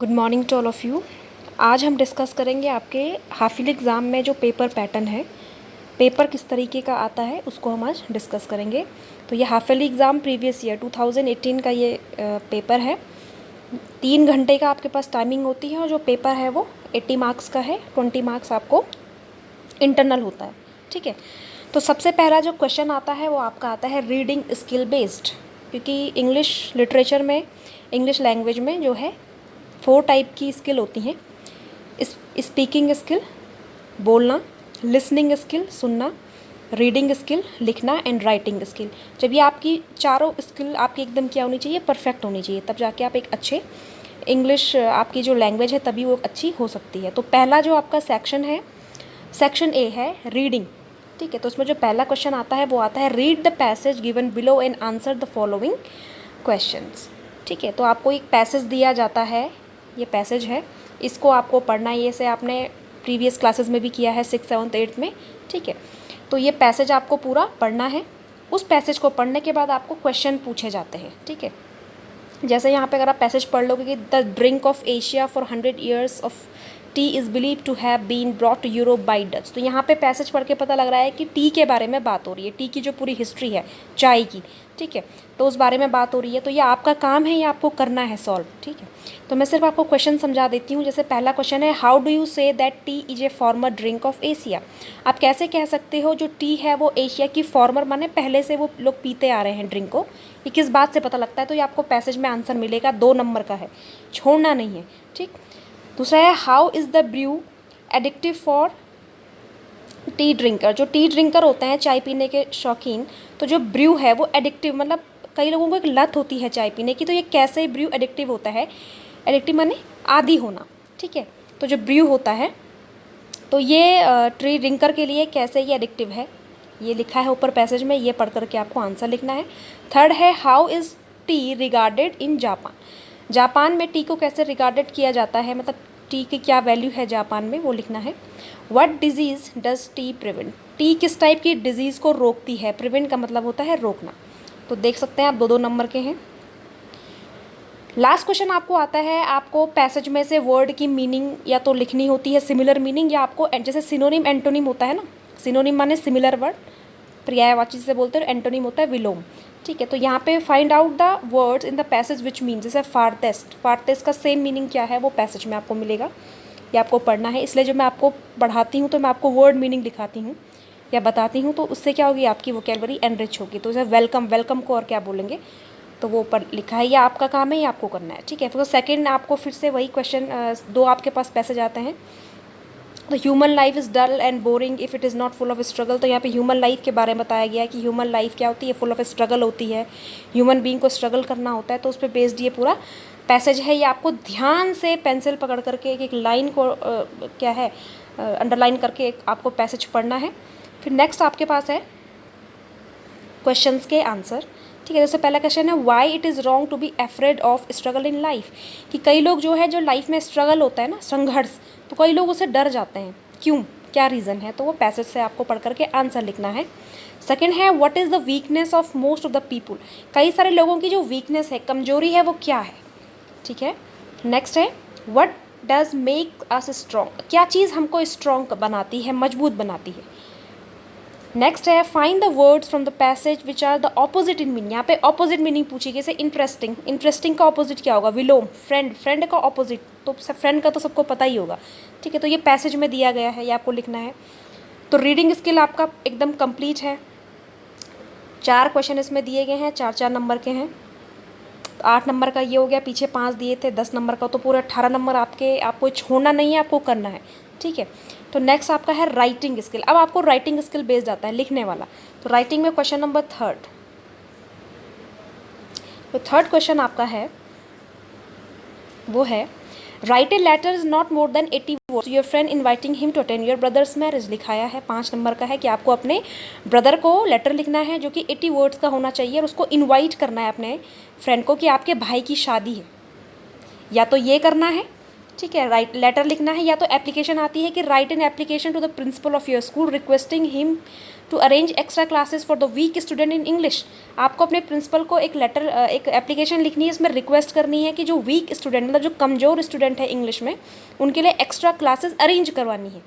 Good morning to all of you. आज हम discuss करेंगे आपके हाफ ईयरली एग्ज़ाम में जो पेपर पैटर्न है, पेपर किस तरीके का आता है उसको हम आज डिस्कस करेंगे। तो ये half yearly exam previous year 2018 का ये पेपर है। 3 घंटे का आपके पास टाइमिंग होती है और जो पेपर है वो 80 मार्क्स का है। 20 मार्क्स आपको इंटरनल होता है, ठीक है। तो सबसे पहला जो क्वेश्चन आता है वो आपका आता है रीडिंग स्किल बेस्ड, क्योंकि इंग्लिश लिटरेचर में, इंग्लिश लैंग्वेज में जो है 4 टाइप की स्किल होती हैं। स्पीकिंग स्किल बोलना, लिसनिंग स्किल सुनना, रीडिंग स्किल लिखना एंड राइटिंग स्किल। जब ये आपकी चारों स्किल आपकी एकदम क्या होनी चाहिए, परफेक्ट होनी चाहिए, तब जाके आप एक अच्छे इंग्लिश आपकी जो लैंग्वेज है तभी वो अच्छी हो सकती है। तो पहला जो आपका सेक्शन है, सेक्शन ए है रीडिंग, ठीक है। तो उसमें जो पहला क्वेश्चन आता है वो आता है read the passage given below and answer the following questions, ठीक है। तो आपको एक पैसेज दिया जाता है, ये पैसेज है, इसको आपको पढ़ना है। ये से आपने प्रीवियस क्लासेस में भी किया है 6th 7th 8th में, ठीक है। तो ये पैसेज आपको पूरा पढ़ना है। उस पैसेज को पढ़ने के बाद आपको क्वेश्चन पूछे जाते हैं, ठीक है। जैसे यहाँ पे अगर आप पैसेज पढ़ लोगे कि the drink of Asia for 100 years of tea is believe to have been brought to Europe by Dutch. तो यहाँ पे पैसेज पढ़ के पता लग रहा है कि टी के बारे में बात हो रही है, टी की जो पूरी हिस्ट्री है चाय की, ठीक है, तो उस बारे में बात हो रही है। तो ये आपका काम है, ये आपको करना है सॉल्व, ठीक है। तो मैं सिर्फ आपको क्वेश्चन समझा देती हूँ। जैसे पहला क्वेश्चन है, how do you say that T is a farmer drink of Asia. आप कैसे कह सकते हो जो टी है वो एशिया की, फॉर्मर माने पहले से वो लोग पीते आ रहे हैं ड्रिंक को, ये किस बात से पता लगता है। तो ये आपको पैसेज में आंसर मिलेगा, 2 नंबर का है, छोड़ना नहीं है, ठीक। दूसरा है, how is the brew addictive for tea drinker. जो टी ड्रिंकर होते हैं, चाय पीने के शौकीन, तो जो ब्रू है वो एडिक्टिव, मतलब कई लोगों को एक लत होती है चाय पीने की, तो ये कैसे ब्रू एडिक्टिव होता है। एडिक्टिव माने आदी होना, ठीक है। तो जो ब्रू होता है, तो ये टी ड्रिंकर के लिए कैसे ये एडिक्टिव है, ये लिखा है ऊपर पैसेज में, ये पढ़ करके आपको आंसर लिखना है। थर्ड है, how is T regarded in Japan. Japan में टी को कैसे रिगार्डेड किया जाता है, मतलब टी की क्या वैल्यू है जापान में, वो लिखना है। What disease does T prevent. T किस टाइप की डिजीज़ को रोकती है, प्रिवेंट का मतलब होता है रोकना। तो देख सकते हैं आप 2-2 नंबर के हैं। लास्ट क्वेश्चन आपको आता है, आपको पैसेज में से वर्ड की मीनिंग या तो लिखनी होती है, सिमिलर मीनिंग, या आपको जैसे सिनोनिम एंटोनिम होता है ना, सिनोनिम माने सिमिलर वर्ड, पर्यायवाची से बोलते हैं, एंटोनिम होता है विलोम, ठीक है। तो यहाँ पे find out the words in the passage which mean, जैसे फारतेस्ट, फारतेस्ट का सेम मीनिंग क्या है वो पैसेज में आपको मिलेगा, ये आपको पढ़ना है। इसलिए जब मैं आपको पढ़ाती हूँ तो मैं आपको वर्ड मीनिंग दिखाती हूँ या बताती हूँ, तो उससे क्या होगी, आपकी वोकैबुलरी एनरिच होगी। तो जैसे वेलकम, वेलकम को और क्या बोलेंगे, तो वो ऊपर लिखा है, ये आपका काम है, ये आपको करना है, ठीक है। फिर सेकेंड आपको फिर से वही क्वेश्चन, 2 आपके पास पैसेज आते हैं। तो human life is dull and boring if it is not full of struggle. तो यहाँ पे ह्यूमन लाइफ के बारे में बताया गया है कि ह्यूमन लाइफ क्या होती है, फुल ऑफ स्ट्रगल होती है, ह्यूमन बीइंग को स्ट्रगल करना होता है। तो उस पर बेस्ड ये पूरा पैसेज है। ये आपको ध्यान से पेंसिल पकड़ करके एक एक लाइन को क्या है अंडरलाइन करके एक आपको पैसेज पढ़ना है। फिर नेक्स्ट आपके पास है क्वेश्चंस के आंसर, ठीक है। जैसे पहला क्वेश्चन है, why it is wrong to be afraid of struggle in life. कि कई लोग जो है, जो लाइफ में स्ट्रगल होता है ना, संघर्ष, तो कई लोग उससे डर जाते हैं, क्यों, क्या रीज़न है, तो वो पैसेज से आपको पढ़ करके आंसर लिखना है। सेकेंड है, what is the weakness of most of the people. कई सारे लोगों की जो वीकनेस है, कमजोरी है, वो क्या है, ठीक है। नेक्स्ट है, what does make us strong. क्या चीज़ हमको स्ट्रॉन्ग बनाती है, मजबूत बनाती है। नेक्स्ट है, find the words from the passage which are the opposite in meaning. यहाँ पे ऑपोजिट मीनिंग पूछी गई, जैसे इंटरेस्टिंग, इंटरेस्टिंग का ऑपोजिट क्या होगा, विलोम, फ्रेंड, फ्रेंड का ऑपोजिट, तो फ्रेंड का तो सबको पता ही होगा, ठीक है। तो ये पैसेज में दिया गया है, ये आपको लिखना है। तो रीडिंग स्किल आपका एकदम कंप्लीट है। 4 क्वेश्चन इसमें दिए गए हैं, 4-4 नंबर के हैं। तो 8 नंबर का ये हो गया, पीछे 5 दिए थे 10 नंबर का, तो पूरा 18 नंबर आपके, आपको छोड़ना नहीं है, आपको करना है, ठीक है। तो नेक्स्ट आपका है राइटिंग स्किल। अब आपको राइटिंग स्किल बेस्ड आता है, लिखने वाला। तो राइटिंग में क्वेश्चन नंबर 3, तो 3rd क्वेश्चन आपका है वो है, write a letter is not more than 80 words your friend inviting him to attend your brother's marriage. लिखाया है, 5 नंबर का है कि आपको अपने ब्रदर को लेटर लिखना है जो कि 80 वर्ड्स का होना चाहिए, और उसको इन्वाइट करना है अपने फ्रेंड को कि आपके भाई की शादी है। या तो ये करना है, ठीक है, राइट लेटर लिखना है, या तो एप्लीकेशन आती है कि write an application to the principal of your school requesting him to arrange extra classes for the weak student in English. आपको अपने प्रिंसिपल को एक लेटर, एक एप्लीकेशन लिखनी है, इसमें रिक्वेस्ट करनी है कि जो वीक स्टूडेंट मतलब जो कमज़ोर स्टूडेंट है इंग्लिश में, उनके लिए एक्स्ट्रा क्लासेस अरेंज करवानी है।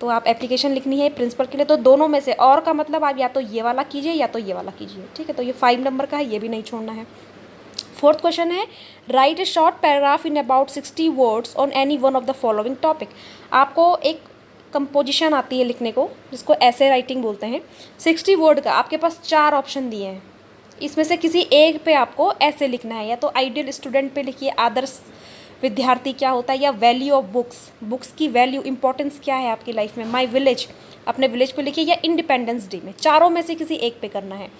तो आप एप्लीकेशन लिखनी है प्रिंसिपल के लिए। तो दोनों में से और का मतलब आप या तो ये वाला कीजिए या तो ये वाला कीजिए। ठीक है, तो ये 5 नंबर का है, ये भी नहीं छोड़ना है। फोर्थ क्वेश्चन है write A short paragraph in about 60 words on any one of the following topic. आपको एक कंपोजिशन आती है लिखने को, जिसको ऐसे राइटिंग बोलते हैं। 60 वर्ड का आपके पास 4 ऑप्शन दिए हैं, इसमें से किसी एक पे आपको ऐसे लिखना है। या तो आइडियल स्टूडेंट पे लिखिए, आदर्श विद्यार्थी क्या होता है, या वैल्यू ऑफ बुक्स, बुक्स की वैल्यू इंपॉर्टेंस क्या है आपकी लाइफ में, माई विलेज, अपने विलेज पे लिखिए, या इंडिपेंडेंस डे में। चारों में से किसी एक पे करना है।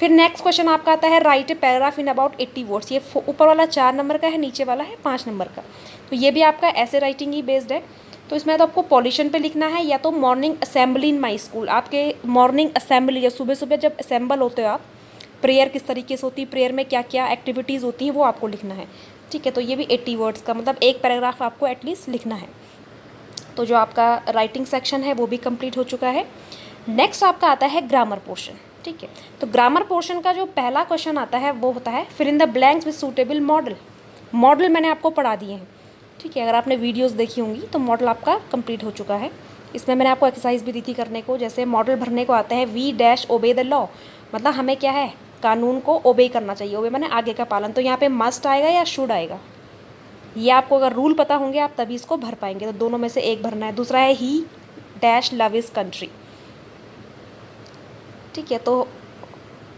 फिर नेक्स्ट क्वेश्चन आपका आता है write a paragraph in about 80 words. ये ऊपर वाला 4 नंबर का है, नीचे वाला है 5 नंबर का। तो ये भी आपका ऐसे राइटिंग ही बेस्ड है। तो इसमें तो आपको पॉल्यूशन पे लिखना है, या तो morning assembly in my school, आपके मॉर्निंग असेंबली, या सुबह सुबह जब असेंबल होते हो आप, प्रेयर किस तरीके से होती है, प्रेयर में क्या क्या एक्टिविटीज़ होती हैं, वो आपको लिखना है। ठीक है, तो ये भी 80 वर्ड्स का मतलब एक पैराग्राफ आपको एटलीस्ट लिखना है। तो जो आपका राइटिंग सेक्शन है वो भी कंप्लीट हो चुका है। नेक्स्ट आपका आता है ग्रामर पोर्शन। ठीक है, तो ग्रामर पोर्शन का जो पहला क्वेश्चन आता है वो होता है fill in the blanks with suitable modal. Modal मैंने आपको पढ़ा दिए हैं। ठीक है, अगर आपने वीडियोस देखी होंगी तो मॉडल आपका कंप्लीट हो चुका है। इसमें मैंने आपको एक्सरसाइज भी दी थी करने को। जैसे मॉडल भरने को आता है we dash obey the law, मतलब हमें क्या है, कानून को ओबे करना चाहिए। ओबे माने आगे का पालन। तो यहाँ पे मस्ट आएगा या शुड आएगा, ये आपको अगर रूल पता होंगे आप तभी इसको भर पाएंगे। तो दोनों में से एक भरना है। दूसरा है ही डैश लव इज कंट्री। ठीक है, तो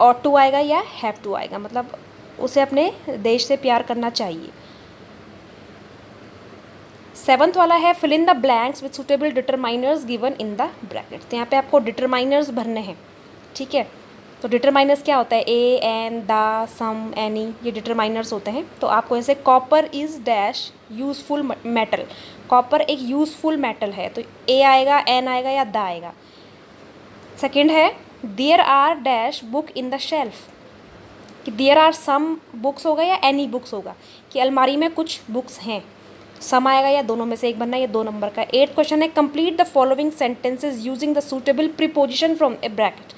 ऑट टू आएगा या हैव टू आएगा, मतलब उसे अपने देश से प्यार करना चाहिए। 7th वाला है fill in the blanks with suitable determiners given in the bracket. तो यहाँ पे आपको डिटरमाइनर्स भरने हैं। ठीक है, तो डिटरमाइनर्स क्या होता है, ए, एन, द, सम, एनी, ये डिटरमाइनर्स होते हैं। तो आपको ऐसे copper is dash useful metal, copper एक यूज़फुल मेटल है, तो ए आएगा, एन आएगा या द आएगा। सेकेंड है there are dash book in the shelf, कि देयर आर सम बुक्स होगा या एनी बुक्स होगा, कि अलमारी में कुछ बुक्स हैं। सम आएगा या दोनों में से एक बनना, ये 2 नंबर का। 8th क्वेश्चन है complete the following sentences using the suitable preposition from A bracket.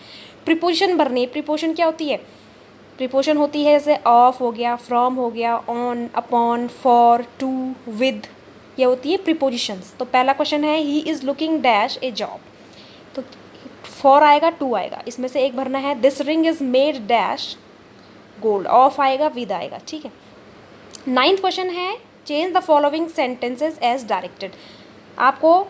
Preposition भरनी है। प्रीपोजिशन क्या होती है, प्रीपोजिशन होती है जैसे ऑफ हो गया, फ्रॉम हो गया, on, upon, for, to, with, ये होती है प्रीपोजिशंस। तो पहला क्वेश्चन है he is looking dash a job, तो फॉर आएगा, टू आएगा, इसमें से एक भरना है। This ring is made dash gold, of आएगा, विद आएगा। ठीक है, 9th क्वेश्चन है change the following sentences as directed. आपको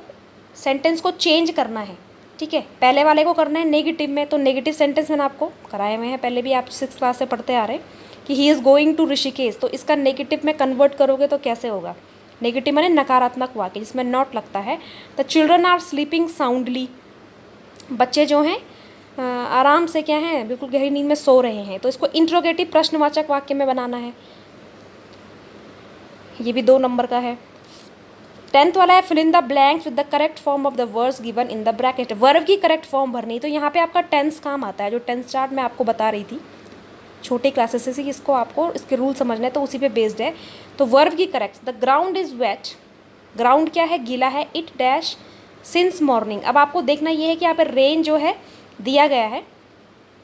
सेंटेंस को चेंज करना है। ठीक है, पहले वाले को करना है नेगेटिव में, तो नेगेटिव सेंटेंस मैंने आपको कराए हुए हैं, पहले भी आप 6th क्लास से पढ़ते आ रहे हैं कि he is going to Rishikesh. तो इसका नेगेटिव में कन्वर्ट करोगे तो कैसे होगा, नेगेटिव माने नकारात्मक वाक्य जिसमें नॉट लगता है। The children are sleeping soundly, बच्चे जो हैं आराम से क्या हैं, बिल्कुल गहरी नींद में सो रहे हैं। तो इसको इंट्रोगेटिव प्रश्नवाचक वाक्य में बनाना है, ये भी 2 नंबर का है। 10th वाला है fill in the blanks with the correct form of the words given in the bracket. Verb की करेक्ट फॉर्म भरनी। तो यहाँ पे आपका टेंस काम आता है, जो टेंस चार्ट मैं आपको बता रही थी छोटे क्लासेस से, इसको आपको इसके रूल समझना है, तो उसी पे बेस्ड है। तो वर्ब की correct, the ground is wet, ground क्या है, गीला है। It dash since morning. अब आपको देखना ये है कि यहाँ पर रेन जो है दिया गया है,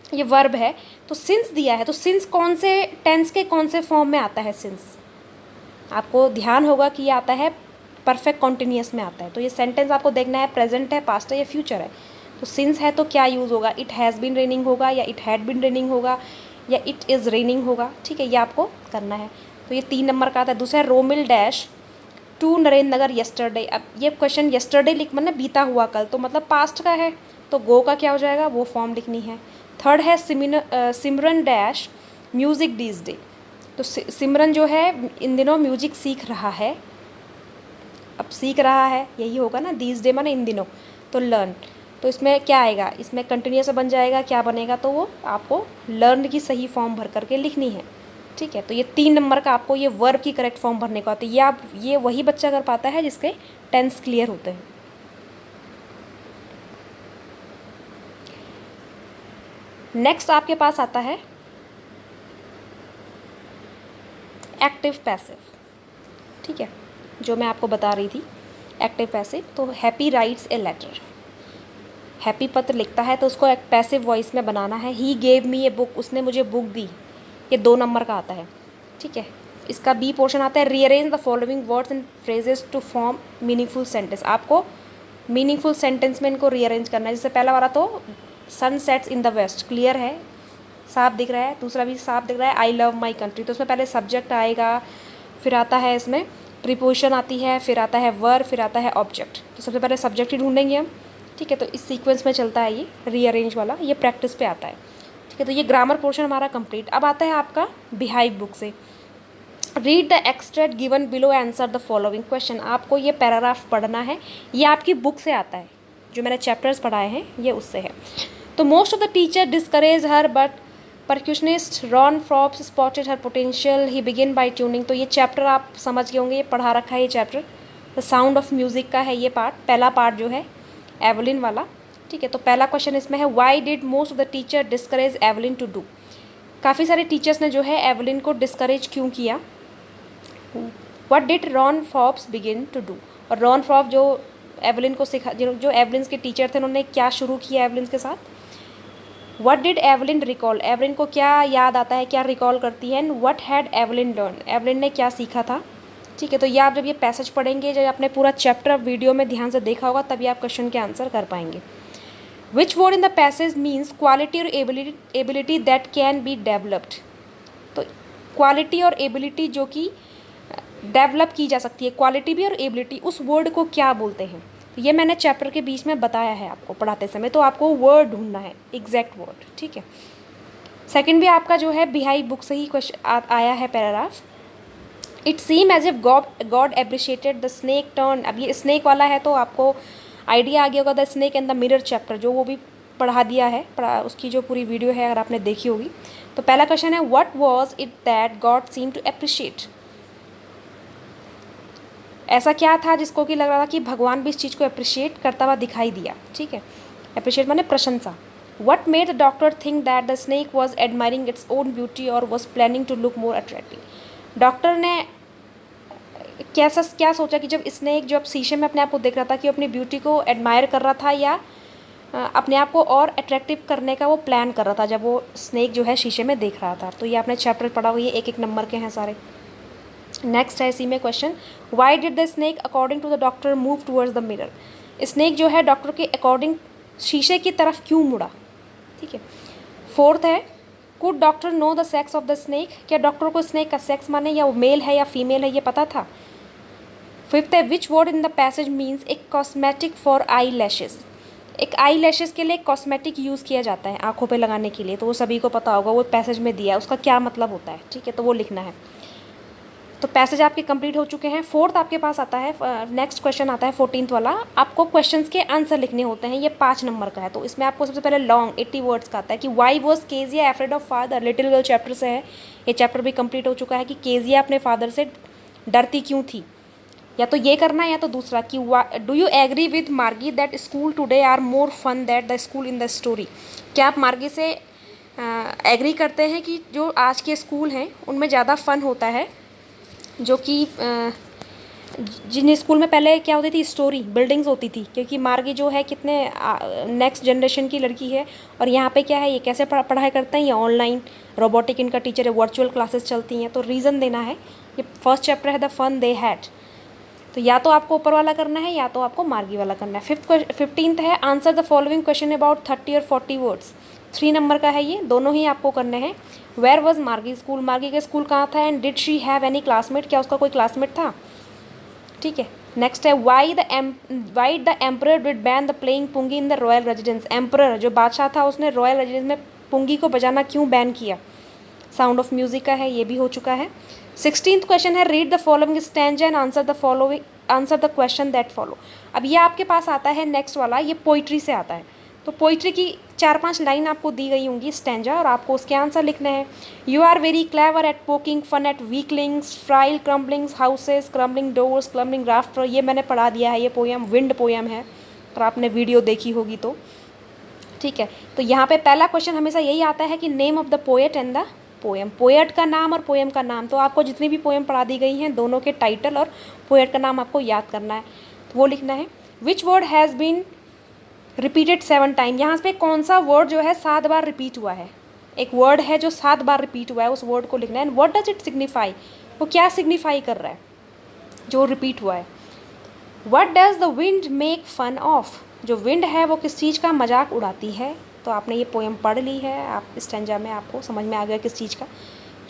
ये वर्ब है, तो सिंस दिया है, तो सिंस कौन से टेंस के कौन से फॉर्म में आता है सिंस, आपको ध्यान होगा कि ये आता है परफेक्ट कॉन्टिन्यूअस में आता है। तो ये सेंटेंस आपको देखना है प्रेजेंट है, पास्ट है या फ्यूचर है। तो सिंस है तो क्या यूज़ होगा, इट हैज़ बीन रेनिंग होगा, या इट हैड बीन रेनिंग होगा, या इट इज़ रेनिंग होगा। ठीक है, ये आपको करना है। तो ये 3 नंबर का आता है। दूसरा Romil dash to Narendra Nagar yesterday. अब ये क्वेश्चन यस्टरडे लिख मतलब बीता हुआ कल, तो मतलब पास्ट का है, तो गो का क्या हो जाएगा, वो फॉर्म लिखनी है। थर्ड है सिमरन डैश म्यूज़िक दीज डे। तो सिमरन जो है इन दिनों म्यूजिक सीख रहा है, अब सीख रहा है यही होगा ना, दीज डे माने इन दिनों, तो लर्न। तो इसमें क्या आएगा, इसमें कंटिन्यूअस बन जाएगा, क्या बनेगा, तो वो आपको लर्न की सही फॉर्म भर करके लिखनी है। ठीक है, तो ये 3 नंबर का आपको ये वर्ब की करेक्ट फॉर्म भरने को आता है। ये वही बच्चा कर पाता है जिसके टेंस क्लियर होते हैं। नेक्स्ट आपके पास आता है एक्टिव पैसिव। ठीक है, जो मैं आपको बता रही थी, एक्टिव पैसिव। तो happy writes a letter, happy पत्र लिखता है तो उसको एक पैसिव वॉइस में बनाना है। He gave me a book, उसने मुझे बुक दी, ये 2 नंबर का आता है, ठीक है। इसका बी पोर्शन आता है rearrange the following words and phrases to form meaningful sentence. आपको मीनिंगफुल सेंटेंस में इनको रीअरेंज करना है। जैसे पहला वाला तो sun sets in the west, clear है, साफ दिख रहा है। दूसरा भी साफ दिख रहा है, आई लव माई कंट्री। तो उसमें पहले सब्जेक्ट आएगा, फिर आता है इसमें प्रीपोजिशन आती है, फिर आता है वर्ब, फिर आता है ऑब्जेक्ट। तो सबसे पहले सब्जेक्ट ही ढूंढेंगे हम, ठीक है। तो इस सीक्वेंस में चलता है ये रीअरेंज वाला, ये प्रैक्टिस पे आता है, ठीक है। तो ये ग्रामर पोर्शन हमारा कंप्लीट। अब आता है आपका बिहाइव बुक से, read the extract given below, answer the following question. आपको ये पैराग्राफ पढ़ना है, ये आपकी बुक से आता है, जो मैंने चैप्टर्स पढ़ाए हैं ये उससे है। तो most of the teacher discourage her but percussionist Ron Forbes spotted her potential, he begin by tuning. तो ये चैप्टर आप समझ गए होंगे, ये पढ़ा रखा है ये chapter, the sound of music का है ये पार्ट, पहला पार्ट जो है एवलिन वाला, ठीक है। तो पहला क्वेश्चन इसमें है, why did most of the teacher discourage Evelyn to do. काफ़ी सारे टीचर्स ने जो है एवलिन को डिस्करेज क्यों किया। What did Ron Forbes begin to do, और रॉन फ्रॉप जो एवलिन को सिखा, जो एवलिन के टीचर थे, उन्होंने क्या शुरू किया एवलिन के साथ। What did Evelyn recall, Evelyn को क्या याद आता है, क्या रिकॉल करती है। And what had Evelyn learn, Evelyn ने क्या सीखा था, ठीक है। तो ये आप जब ये पैसेज पढ़ेंगे, जब आपने पूरा चैप्टर वीडियो में ध्यान से देखा होगा, तभी आप क्वेश्चन के आंसर कर पाएंगे। Which word in the passage means quality और ability that can be developed. तो क्वालिटी और एबिलिटी जो कि डेवलप की जा सकती है, क्वालिटी भी और एबिलिटी, उस वर्ड को क्या बोलते हैं। तो ये मैंने चैप्टर के बीच में बताया है आपको पढ़ाते समय, तो आपको वर्ड ढूंढना है, एग्जैक्ट वर्ड, ठीक है। सेकंड भी आपका जो है बिहाइव बुक से ही क्वेश्चन आया है paragraph. It seem as if God appreciated the snake turn. अब ये स्नेक वाला है तो आपको आइडिया आ गया होगा, the snake and the mirror chapter, जो वो भी पढ़ा दिया है, उसकी जो पूरी वीडियो है अगर आपने देखी होगी। तो पहला क्वेश्चन है, what was it that God seem to appreciate. ऐसा क्या था जिसको कि लग रहा था कि भगवान भी इस चीज़ को अप्रिशिएट करता हुआ दिखाई दिया, ठीक है। अप्रिशिएट माने प्रशंसा। What made the doctor think that the snake was admiring its own beauty और was planning to look more attractive. Doctor ने क्या सोचा कि जब स्नेक जो अब शीशे में अपने आप को देख रहा था कि वो अपनी ब्यूटी को एडमायर कर रहा था, या अपने आप को और अट्रैक्टिव करने का वो प्लान कर रहा था जब वो स्नेक जो है शीशे में देख रहा था। तो ये आपने चैप्टर पढ़ा हुआ, ये 1-1 नंबर के हैं सारे। नेक्स्ट है इसी में question, why did the snake according to the doctor move towards the mirror. Snake जो है डॉक्टर के अकॉर्डिंग शीशे की तरफ क्यों मुड़ा, ठीक है। फोर्थ है, could doctor know the sex of the snake. क्या डॉक्टर को स्नेक का सेक्स माने या वो मेल है या फीमेल है ये पता था। फिफ्थ है, which word in the passage means A cosmetic for eye lashes. एक आई लैशेज के लिए कॉस्मेटिक यूज़ किया जाता है आँखों पे लगाने के लिए, तो वो सभी को पता होगा, वो पैसेज में दिया है, उसका क्या मतलब होता है, ठीक है। तो वो लिखना है। तो पैसेज आपके कंप्लीट हो चुके हैं। फोर्थ आपके पास आता है, नेक्स्ट क्वेश्चन आता है 14th वाला, आपको क्वेश्चंस के आंसर लिखने होते हैं। ये 5 नंबर का है, तो इसमें आपको सबसे पहले लॉन्ग 80 वर्ड्स का आता है कि why was Kezia afraid of father. Little girl chapter से है, ये चैप्टर भी कंप्लीट हो चुका है कि केजिया अपने फादर से डरती क्यों थी। या तो ये करना है या तो दूसरा कि do you agree with Margie that school today are more fun that the school in the story. क्या आप मार्गी से एग्री करते हैं कि जो आज के स्कूल हैं उनमें ज़्यादा फ़न होता है, जो कि जिन स्कूल में पहले क्या होती थी, स्टोरी बिल्डिंग्स होती थी, क्योंकि मार्गी जो है कितने नेक्स्ट जनरेशन की लड़की है, और यहाँ पे क्या है, ये कैसे पढ़ाई करते हैं, ये ऑनलाइन रोबोटिक इनका टीचर है, वर्चुअल क्लासेस चलती हैं। तो रीज़न देना है, ये फर्स्ट चैप्टर है द फन दे हैड। तो या तो आपको ऊपर वाला करना है या तो आपको मार्गी वाला करना है। 15th है, answer the following question about 30 और 40 वर्ड्स। 3 नंबर का है, ये दोनों ही आपको करने हैं। वेयर वॉज मार्गी स्कूल, मार्गी का स्कूल कहाँ था। And did she have any classmate, क्या उसका कोई क्लासमेट था, ठीक है। नेक्स्ट है, why the emperor did ban the playing pungi in the royal residence. Emperor जो बादशाह था उसने रॉयल रेजिडेंस में पुंगी को बजाना क्यों बैन किया। साउंड ऑफ म्यूजिक का है, ये भी हो चुका है। 16th क्वेश्चन है, read the following stanza and answer the question that follow. अब ये आपके पास आता है नेक्स्ट वाला, ये पोइट्री से आता है। तो पोइट्री की 4-5 लाइन आपको दी गई होंगी स्टैंजा, और आपको उसके आंसर लिखने हैं। You are very clever at poking fun at weaklings, frail crumblings houses, crumbling doors, crumbling rafter. ये मैंने पढ़ा दिया है, ये पोएम विंड पोएम है, और आपने वीडियो देखी होगी तो, ठीक है। तो यहाँ पे पहला क्वेश्चन हमेशा यही आता है कि name of the poet and the poem. Poet का नाम और पोएम का नाम, तो आपको जितनी भी पोएम पढ़ा दी गई हैं दोनों के टाइटल और पोएट का नाम आपको याद करना है, तो वो लिखना है। Which word has been repeated 7 time, यहाँ पे कौन सा वर्ड जो है 7 बार रिपीट हुआ है, एक वर्ड है जो 7 बार रिपीट हुआ है, उस वर्ड को लिखना है। And what does it signify, वो क्या सिग्निफाई कर रहा है जो रिपीट हुआ है। What does the wind make fun of, जो विंड है वो किस चीज़ का मजाक उड़ाती है। तो आपने ये पोएम पढ़ ली है, आप स्टैंजा में आपको समझ में आ गया किस चीज़ का,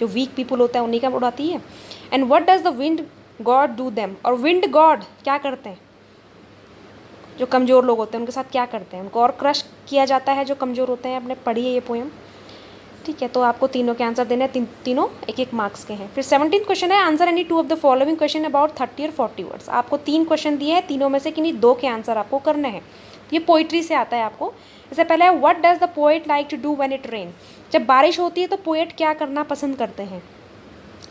जो वीक पीपल होता है उन्हीं का उड़ाती है। And what does the wind God do them, और विंड गॉड क्या करते हैं, जो कमज़ोर लोग होते हैं उनके साथ क्या करते हैं, उनको और क्रश किया जाता है जो कमज़ोर होते हैं। आपने पढ़ी है ये पोएम, ठीक है। तो आपको तीनों के आंसर देने हैं, तीनों 1-1 मार्क्स के हैं। फिर 17th क्वेश्चन है, answer any 2 of the following question about 30 और 40 वर्ड्स। आपको 3 क्वेश्चन दिए हैं, तीनों में से किन्हीं 2 के आंसर आपको करने हैं। ये पोइट्री से आता है आपको। इससे पहले है what does the poet like to do when it rain, जब बारिश होती है तो पोएट क्या करना पसंद करते हैं।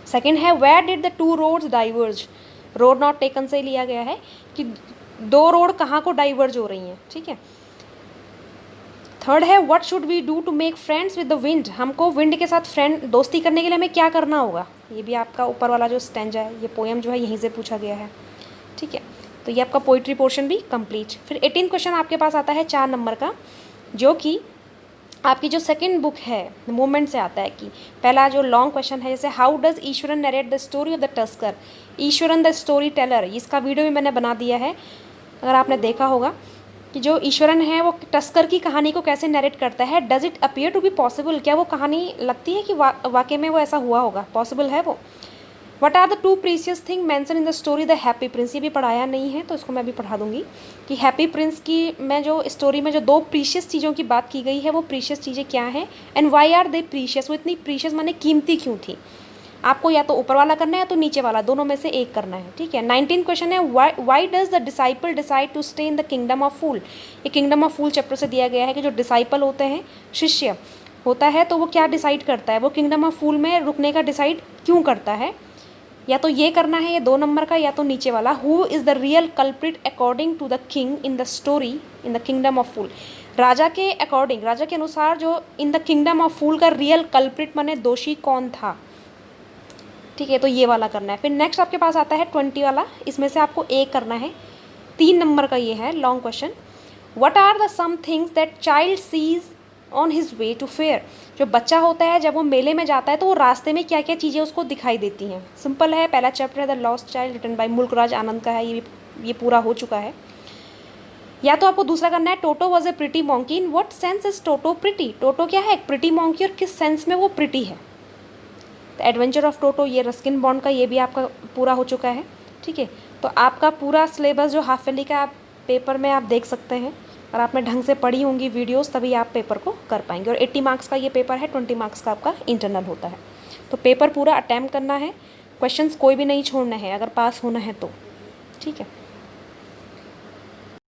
सेकेंड है where did the 2 roads diverge, road not taken से लिया गया है कि 2 रोड कहाँ को डाइवर्ज हो रही हैं, ठीक है। थर्ड है what should we do to make friends with the wind, हमको विंड के साथ फ्रेंड दोस्ती करने के लिए हमें क्या करना होगा। ये भी आपका ऊपर वाला जो स्टैंजा है, ये पोएम जो है यहीं से पूछा गया है, ठीक है। तो ये आपका पोइट्री पोर्शन भी कंप्लीट। फिर 18th क्वेश्चन आपके पास आता है 4 नंबर का, जो कि आपकी जो सेकंड बुक है मूवमेंट से आता है। कि पहला जो लॉन्ग क्वेश्चन है, जैसे how does Eswaran narrate the story of the tusker, Eswaran the story teller, इसका वीडियो भी मैंने बना दिया है अगर आपने देखा होगा, कि जो ईश्वरन है वो टस्कर की कहानी को कैसे नरेट करता है। Does it appear to be possible, क्या वो कहानी लगती है कि वाकई में वो ऐसा हुआ होगा, पॉसिबल है वो। What are the 2 precious thing mentioned in the story the happy prince, ये भी पढ़ाया नहीं है तो इसको मैं भी पढ़ा दूंगी कि हैप्पी प्रिंस की मैं जो स्टोरी में जो 2 प्रीशियस चीज़ों की बात की गई है वो प्रीशियस चीज़ें क्या हैं। And why are they precious, वो इतनी प्रीशियस माने कीमती क्यों थी। आपको या तो ऊपर वाला करना है या तो नीचे वाला, दोनों में से एक करना है, ठीक है। 19th क्वेश्चन है why does the disciple decide to stay in the kingdom of fool, ये किंगडम ऑफ फूल चैप्टर से दिया गया है कि जो डिसाइपल होते हैं, शिष्य होता है, तो वो क्या डिसाइड करता है, वो किंगडम ऑफ फूल में रुकने का डिसाइड क्यों करता है। या तो ये करना है ये 2 नंबर का, या तो नीचे वाला who is the real culprit according to the king in the story in the kingdom of fool, राजा के अकॉर्डिंग, राजा के अनुसार जो in the kingdom of fool का रियल कल्प्रिट माने दोषी कौन था, ठीक है। तो ये वाला करना है। फिर नेक्स्ट आपके पास आता है 20 वाला, इसमें से आपको एक करना है, 3 नंबर का ये है long question. What are the some things that child sees on his way to fair, जो बच्चा होता है जब वो मेले में जाता है तो वो रास्ते में क्या क्या चीज़ें उसको दिखाई देती हैं। सिंपल है, पहला चैप्टर है the lost child written by Mulk Raj Anand का है, ये पूरा हो चुका है। या तो आपको दूसरा करना है Toto was a pretty monkey, in what sense is Toto pretty, Toto क्या है, एक प्रिटी मॉन्की, और किस सेंस में वो प्रिटी है। द एडवेंचर ऑफ टोटो, ये रस्किन बॉन्ड का, ये भी आपका पूरा हो चुका है, ठीक है। तो आपका पूरा सिलेबस जो हाफ ईयरली का आप पेपर में आप देख सकते हैं, और आपने ढंग से पढ़ी होंगी वीडियोस, तभी आप पेपर को कर पाएंगे। और 80 मार्क्स का ये पेपर है, 20 मार्क्स का आपका इंटरनल होता है। तो पेपर पूरा अटैम्प्ट करना है, क्वेश्चंस कोई भी नहीं छोड़ना है अगर पास होना है तो, ठीक है।